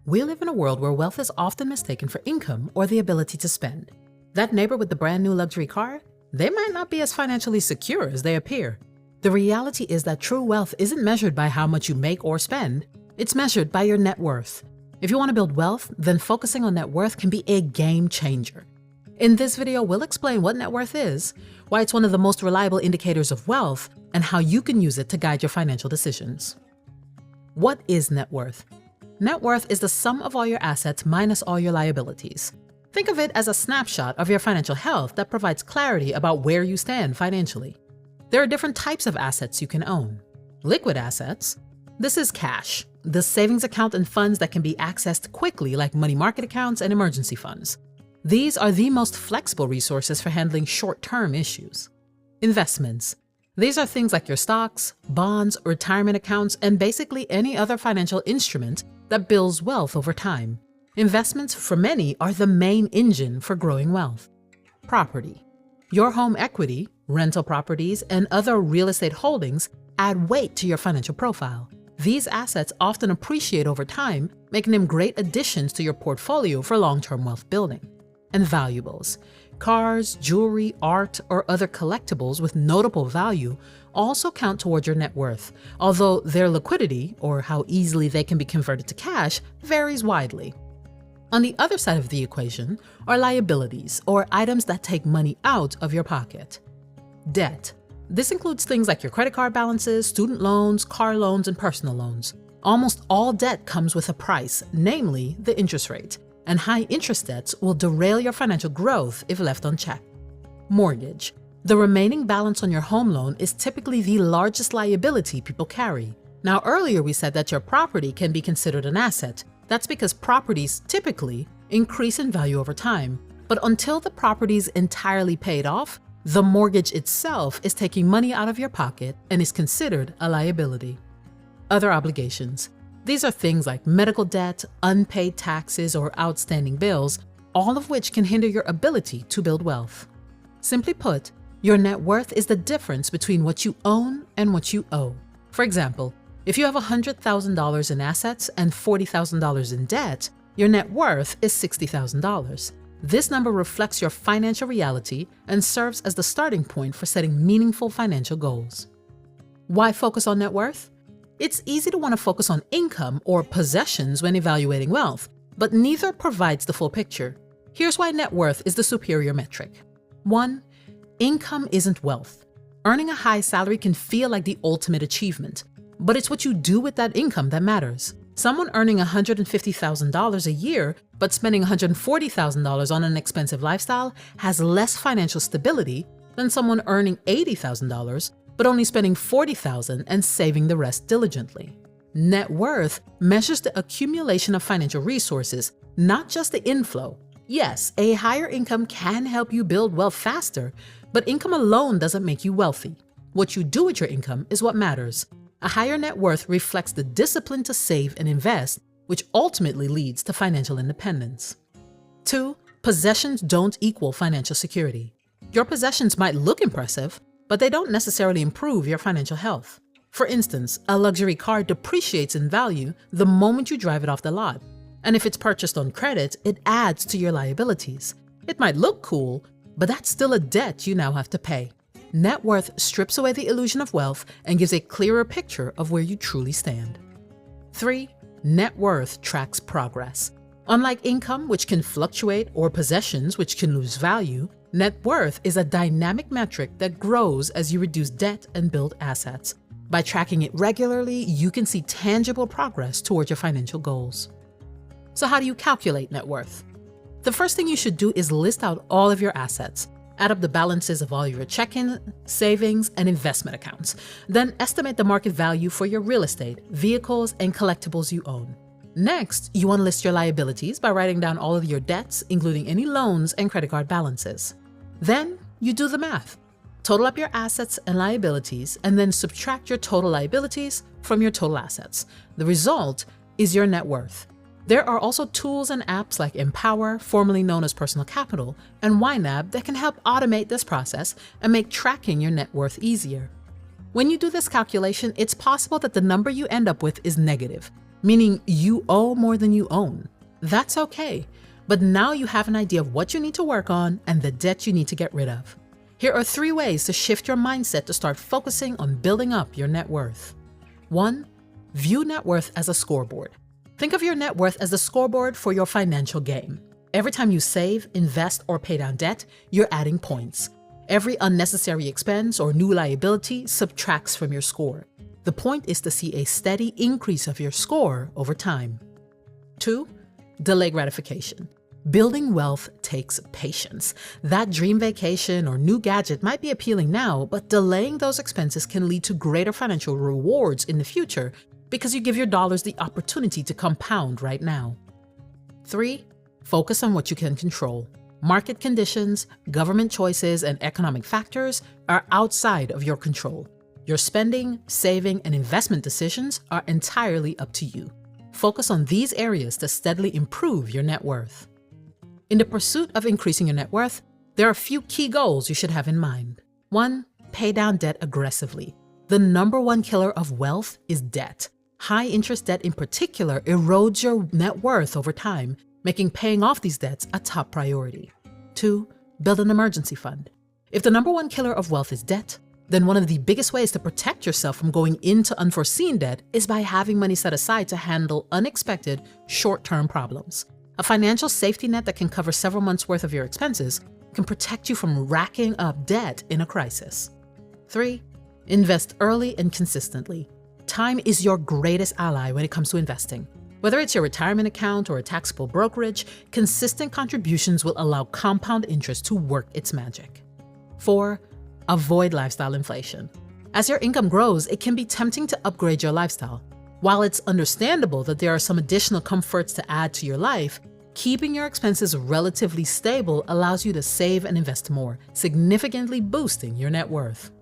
We live in a world where wealth is often mistaken for income or the ability to spend. That neighbor with the brand new luxury car, they might not be as financially secure as they appear. The reality is that true wealth isn't measured by how much you make or spend, it's measured by your net worth. If you want to build wealth, then focusing on net worth can be a game changer. In this video, we'll explain what net worth is, why it's one of the most reliable indicators of wealth, and how you can use it to guide your financial decisions. What is net worth? Net worth is the sum of all your assets minus all your liabilities. Think of it as a snapshot of your financial health that provides clarity about where you stand financially. There are different types of assets you can own. Liquid assets. This is cash, the savings account and funds that can be accessed quickly like money market accounts and emergency funds. These are the most flexible resources for handling short-term issues. Investments. These are things like your stocks, bonds, retirement accounts, and basically any other financial instrument that builds wealth over time. Investments, for many, are the main engine for growing wealth. Property. Your home equity, rental properties, and other real estate holdings add weight to your financial profile. These assets often appreciate over time, making them great additions to your portfolio for long-term wealth building. And valuables. Cars, jewelry, art, or other collectibles with notable value also count toward your net worth, although their liquidity, or how easily they can be converted to cash, varies widely. On the other side of the equation are liabilities, or items that take money out of your pocket. Debt. This includes things like your credit card balances, student loans, car loans, and personal loans. Almost all debt comes with a price, namely the interest rate, and high interest debts will derail your financial growth if left unchecked. Mortgage. The remaining balance on your home loan is typically the largest liability people carry. Now, earlier we said that your property can be considered an asset. That's because properties typically increase in value over time. But until the property is entirely paid off, the mortgage itself is taking money out of your pocket and is considered a liability. Other obligations. These are things like medical debt, unpaid taxes, or outstanding bills, all of which can hinder your ability to build wealth. Simply put, your net worth is the difference between what you own and what you owe. For example, if you have $100,000 in assets and $40,000 in debt, your net worth is $60,000. This number reflects your financial reality and serves as the starting point for setting meaningful financial goals. Why focus on net worth? It's easy to want to focus on income or possessions when evaluating wealth, but neither provides the full picture. Here's why net worth is the superior metric. 1. Income isn't wealth. Earning a high salary can feel like the ultimate achievement, but it's what you do with that income that matters. Someone earning $150,000 a year but spending $140,000 on an expensive lifestyle has less financial stability than someone earning $80,000 but only spending $40,000 and saving the rest diligently. Net worth measures the accumulation of financial resources, not just the inflow. Yes, a higher income can help you build wealth faster, but income alone doesn't make you wealthy. What you do with your income is what matters. A higher net worth reflects the discipline to save and invest, which ultimately leads to financial independence. 2. Possessions don't equal financial security. Your possessions might look impressive, but they don't necessarily improve your financial health. For instance, a luxury car depreciates in value the moment you drive it off the lot. And if it's purchased on credit, it adds to your liabilities. It might look cool, but that's still a debt you now have to pay. Net worth strips away the illusion of wealth and gives a clearer picture of where you truly stand. 3. Net worth tracks progress. Unlike income, which can fluctuate, or possessions, which can lose value, net worth is a dynamic metric that grows as you reduce debt and build assets. By tracking it regularly, you can see tangible progress towards your financial goals. So how do you calculate net worth? The first thing you should do is list out all of your assets. Add up the balances of all your checking, savings, and investment accounts. Then estimate the market value for your real estate, vehicles, and collectibles you own. Next, you want to list your liabilities by writing down all of your debts, including any loans and credit card balances. Then you do the math. Total up your assets and liabilities, and then subtract your total liabilities from your total assets. The result is your net worth. There are also tools and apps like Empower, formerly known as Personal Capital, and YNAB that can help automate this process and make tracking your net worth easier. When you do this calculation, it's possible that the number you end up with is negative. meaning you owe more than you own. That's okay, but now you have an idea of what you need to work on and the debt you need to get rid of. Here are 3 ways to shift your mindset to start focusing on building up your net worth. 1. View net worth as a scoreboard. Think of your net worth as the scoreboard for your financial game. Every time you save, invest, or pay down debt, you're adding points. Every unnecessary expense or new liability subtracts from your score. The point is to see a steady increase of your score over time. 2. Delay gratification. Building wealth takes patience. That dream vacation or new gadget might be appealing now, but delaying those expenses can lead to greater financial rewards in the future because you give your dollars the opportunity to compound right now. 3. Focus on what you can control. Market conditions, government choices, and economic factors are outside of your control. Your spending, saving, and investment decisions are entirely up to you. Focus on these areas to steadily improve your net worth. In the pursuit of increasing your net worth, there are a few key goals you should have in mind. 1. Pay down debt aggressively. The number 1 killer of wealth is debt. High interest debt in particular erodes your net worth over time, making paying off these debts a top priority. 2. Build an emergency fund. If the number 1 killer of wealth is debt, then one of the biggest ways to protect yourself from going into unforeseen debt is by having money set aside to handle unexpected short-term problems. A financial safety net that can cover several months' worth of your expenses can protect you from racking up debt in a crisis. 3. Invest early and consistently. Time is your greatest ally when it comes to investing. Whether it's your retirement account or a taxable brokerage, consistent contributions will allow compound interest to work its magic. 4. Avoid lifestyle inflation. As your income grows, it can be tempting to upgrade your lifestyle. While it's understandable that there are some additional comforts to add to your life, keeping your expenses relatively stable allows you to save and invest more, significantly boosting your net worth.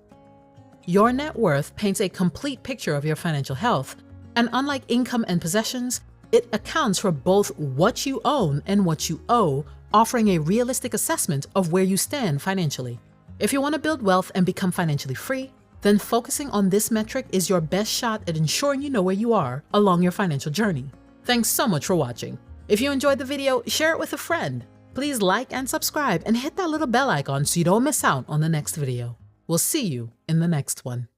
Your net worth paints a complete picture of your financial health, and unlike income and possessions, it accounts for both what you own and what you owe, offering a realistic assessment of where you stand financially. If you want to build wealth and become financially free, then focusing on this metric is your best shot at ensuring you know where you are along your financial journey. Thanks so much for watching. If you enjoyed the video, share it with a friend. Please like and subscribe and hit that little bell icon so you don't miss out on the next video. We'll see you in the next one.